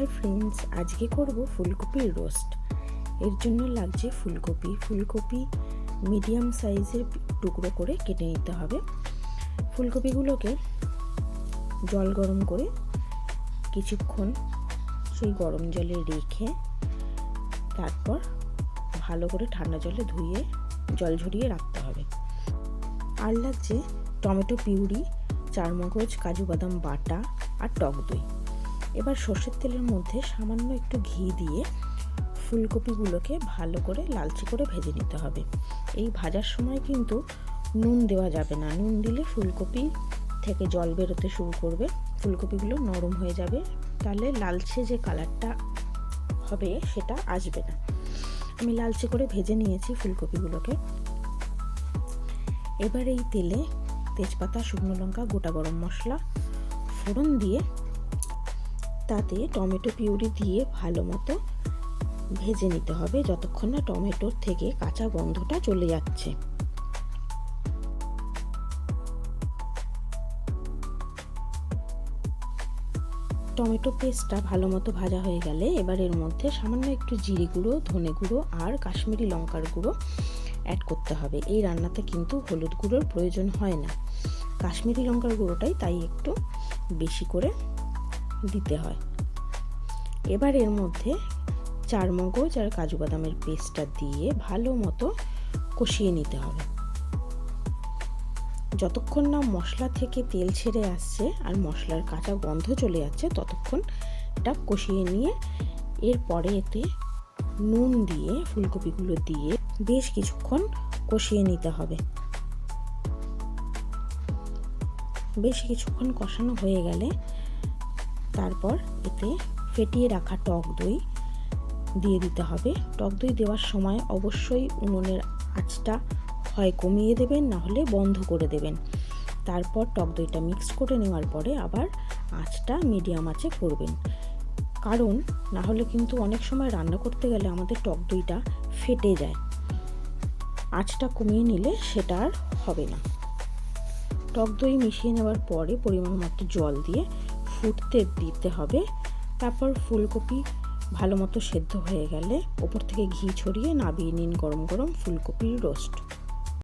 Hi friends, আজকে করব ফুলকপির রোস্ট। এর জন্য লাগছে ফুলকপি মিডিয়াম সাইজের টুকরো করে কেটে নিতে হবে। ফুলকপিগুলোকে জল গরম করে কিছুক্ষণ সেই গরম জলে রেখে তারপর ভালো করে ঠান্ডা জলে ধুয়ে জল ঝরিয়ে রাখতে হবে। আর লাগছে টমেটো পিউরি, চারমগজ, কাজু বাদাম বাটা আর টক দই। এবার সর্ষের তেলের মধ্যে সামান্য একটু ঘি দিয়ে ফুলকপিগুলোকে ভালো করে লালচে করে ভেজে নিতে হবে। এই ভাজার সময় কিন্তু নুন দেওয়া যাবে না। নুন দিলে ফুলকপি থেকে জল বেরোতে শুরু করবে, ফুলকপিগুলো নরম হয়ে যাবে, তাহলে লালচে যে কালারটা হবে সেটা আসবে না। আমি লালচে করে ভেজে নিয়েছি ফুলকপিগুলোকে। এবার এই তেলে তেজপাতা, শুকনো লঙ্কা, গোটা গরম মশলা ফোড়ন দিয়ে তাতে টমেটো পিউরি দিয়ে ভালো মতো ভেজে নিতে হবে যতক্ষণ না টমেটোর থেকে কাঁচা গন্ধটা চলে যাচ্ছে। টমেটো পেস্টটা ভালো মতো ভাজা হয়ে গেলে এবার এর মধ্যে সামান্য একটু জিরে গুঁড়ো, ধনে গুঁড়ো আর কাশ্মীরি লঙ্কার গুঁড়ো অ্যাড করতে হবে। এই রান্নাতে কিন্তু হলুদ গুঁড়োর প্রয়োজন হয় না, কাশ্মীরি লঙ্কার গুঁড়োটাই তাই একটু বেশি করে দিতে হয়। এবার এর মধ্যে চারমগজ আর কাজু বাদামের পেস্টটা দিয়ে ভালো মতো কষিয়ে নিতে হবে। যতক্ষণ না মশলা থেকে তেল ছেড়ে আসছে আর মশলার কাঁচা গন্ধ চলে যাচ্ছে ততক্ষণ এটা কষিয়ে নিয়ে এরপরে এতে নুন দিয়ে ফুলকপিগুলো দিয়ে বেশ কিছুক্ষণ কষিয়ে নিতে হবে। বেশ কিছুক্ষণ কষানো হয়ে গেলে তারপর এতে ফেটিয়ে রাখা টক দই দিয়ে দিতে হবে। টক দই দেওয়ার সময় অবশ্যই উনুনের আঁচটা হয় কমিয়ে দেবেন, না হলে বন্ধ করে দেবেন। তারপর টক দইটা মিক্স করে নেওয়ার পরে আবার আঁচটা মিডিয়াম আঁচে করবেন, কারণ না হলে কিন্তু অনেক সময় রান্না করতে গেলে আমাদের টক দইটা ফেটে যায়। আঁচটা কমিয়ে নিলে সেটা আর হবে না। টক দই মিশিয়ে নেওয়ার পরে পরিমাণ মতো জল দিয়ে ফুটতে দিতে হবে। তারপর ফুলকপি ভালো মতো সেদ্ধ হয়ে গেলে ওপর থেকে ঘি ছড়িয়ে নামিয়ে নিন গরম গরম ফুলকপির রোস্ট।